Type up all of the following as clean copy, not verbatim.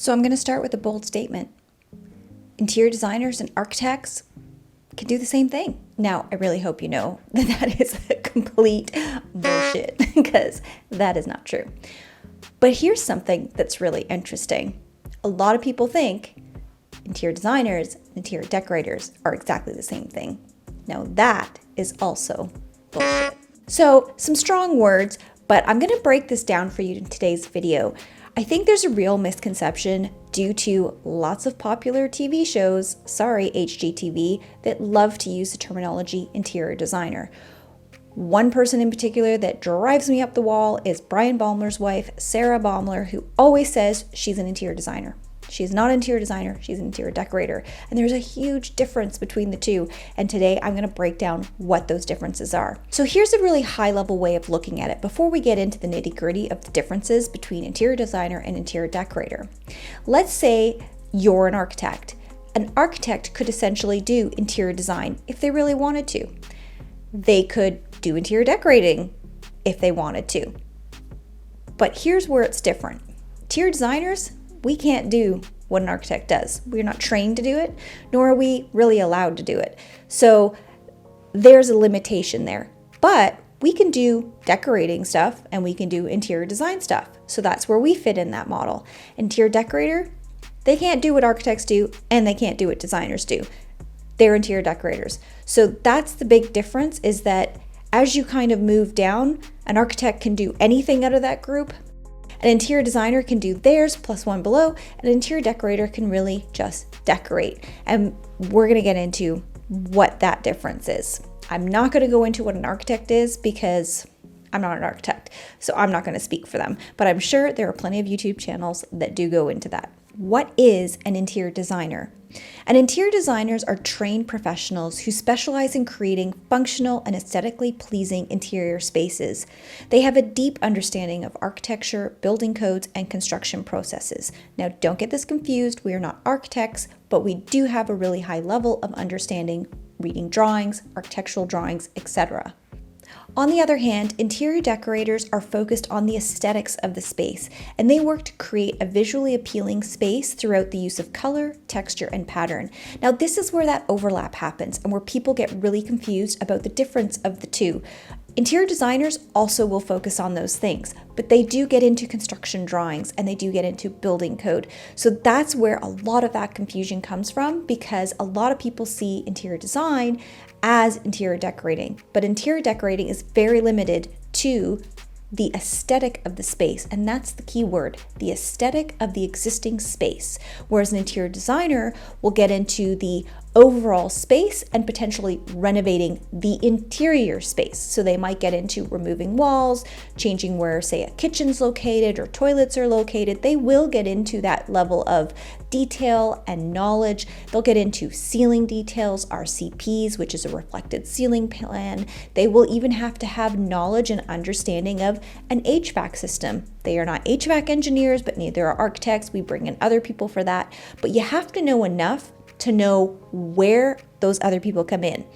So I'm going to start with a bold statement. Interior designers and architects can do the same thing. Now, I really hope you know that that is complete bullshit, because that is not true. But here's something that's really interesting. A lot of people think interior designers and interior decorators are exactly the same thing. Now, that is also bullshit. So, some strong words, but I'm going to break this down for you in today's video. I think there's a real misconception due to lots of popular TV shows, sorry HGTV, that love to use the terminology interior designer. One person in particular that drives me up the wall is Brian Baumler's wife, Sarah Baumler, who always says she's an interior designer. She's not an interior designer, she's an interior decorator. And there's a huge difference between the two. And today I'm going to break down what those differences are. So here's a really high level way of looking at it before we get into the nitty gritty of the differences between interior designer and interior decorator. Let's say you're an architect. An architect could essentially do interior design if they really wanted to. They could do interior decorating if they wanted to. But here's where it's different. Interior designers, we can't do what an architect does. We're not trained to do it, nor are we really allowed to do it. So there's a limitation there. But we can do decorating stuff and we can do interior design stuff. So that's where we fit in that model. Interior decorator, they can't do what architects do and they can't do what designers do. They're interior decorators. So that's the big difference, is that as you kind of move down, an architect can do anything out of that group. An interior designer can do theirs plus one below. An interior decorator can really just decorate. And we're going to get into what that difference is. I'm not going to go into what an architect is because I'm not an architect, so I'm not going to speak for them. But I'm sure there are plenty of YouTube channels that do go into that. What is an interior designer? And interior designers are trained professionals who specialize in creating functional and aesthetically pleasing interior spaces. They have a deep understanding of architecture, building codes, and construction processes. Now, don't get this confused. We are not architects, but we do have a really high level of understanding, reading drawings, architectural drawings, etc. On the other hand, interior decorators are focused on the aesthetics of the space, and they work to create a visually appealing space throughout the use of color, texture, and pattern. Now, this is where that overlap happens and where people get really confused about the difference of the two. Interior designers also will focus on those things, but they do get into construction drawings and they do get into building code. So that's where a lot of that confusion comes from, because a lot of people see interior design as interior decorating, but interior decorating is very limited to the aesthetic of the space, and that's the key word, the aesthetic of the existing space. Whereas an interior designer will get into the overall space and potentially renovating the interior space. So they might get into removing walls, changing where, say, a kitchen's located or toilets are located. They will get into that level of detail and knowledge. They'll get into ceiling details, RCPs, which is a reflected ceiling plan. They will even have to have knowledge and understanding of an HVAC system. They are not HVAC engineers, but neither are architects. We bring in other people for that. But you have to know enough to know where those other people come in.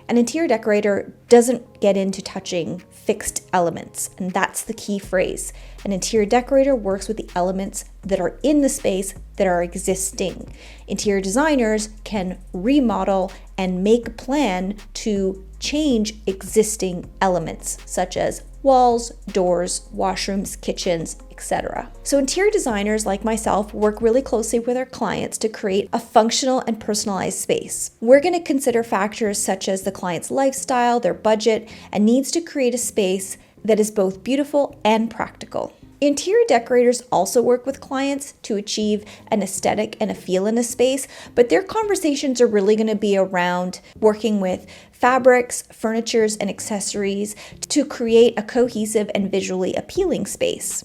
An interior decorator doesn't get into touching fixed elements, and that's the key phrase. An interior decorator works with the elements that are in the space that are existing. Interior designers can remodel and make a plan to change existing elements, such as walls, doors, washrooms, kitchens, etc. So interior designers like myself work really closely with our clients to create a functional and personalized space. We're going to consider factors such as the client's lifestyle, their budget, and needs to create a space that is both beautiful and practical. Interior decorators also work with clients to achieve an aesthetic and a feel in a space, but their conversations are really going to be around working with fabrics, furnitures, and accessories to create a cohesive and visually appealing space.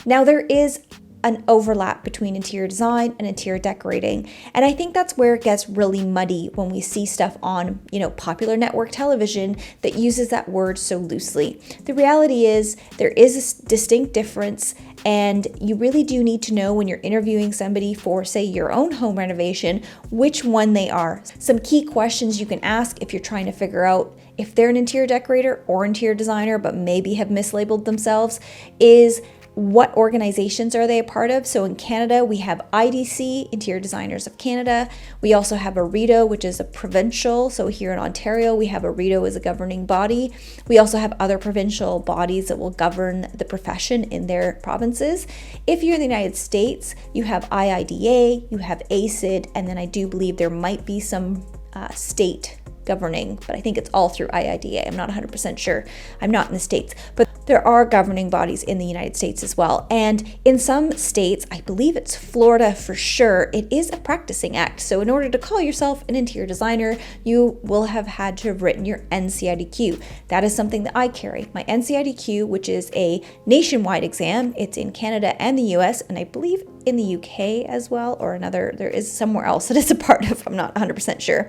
Now, there is an overlap between interior design and interior decorating. And I think that's where it gets really muddy when we see stuff on, popular network television that uses that word so loosely. The reality is there is a distinct difference, and you really do need to know when you're interviewing somebody for, say, your own home renovation, which one they are. Some key questions you can ask if you're trying to figure out if they're an interior decorator or interior designer, but maybe have mislabeled themselves, is what organizations are they a part of? So in Canada, we have IDC, Interior Designers of Canada. We also have a RITO, which is a provincial. So here in Ontario, we have a RITO as a governing body. We also have other provincial bodies that will govern the profession in their provinces. If you're in the United States, you have IIDA, you have ACID, and then I do believe there might be some state governing, but I think it's all through IIDA. I'm not 100% sure. I'm not in the States, but there are governing bodies in the United States as well. And in some states, I believe it's Florida for sure, it is a practicing act. So in order to call yourself an interior designer, you will have had to have written your NCIDQ. That is something that I carry. My NCIDQ, which is a nationwide exam. It's in Canada and the US, and I believe in the UK as well, or another, there is somewhere else that it's a part of, I'm not 100% sure.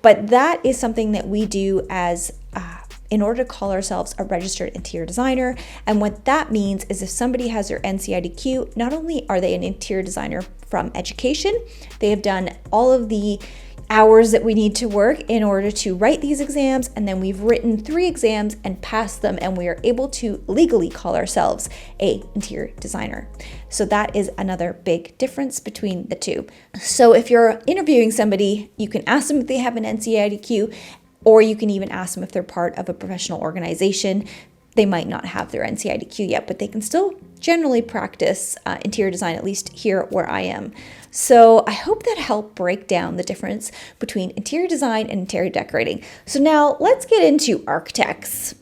But that is something that we do as in order to call ourselves a registered interior designer. And what that means is if somebody has their NCIDQ, not only are they an interior designer from education, they have done all of the hours that we need to work in order to write these exams, and then we've written 3 exams and passed them, and we are able to legally call ourselves a interior designer. So that is another big difference between the two. So if you're interviewing somebody, you can ask them if they have an NCIDQ, or you can even ask them if they're part of a professional organization. They might not have their NCIDQ yet, but they can still generally practice interior design, at least here where I am. So I hope that helped break down the difference between interior design and interior decorating. So now let's get into architects.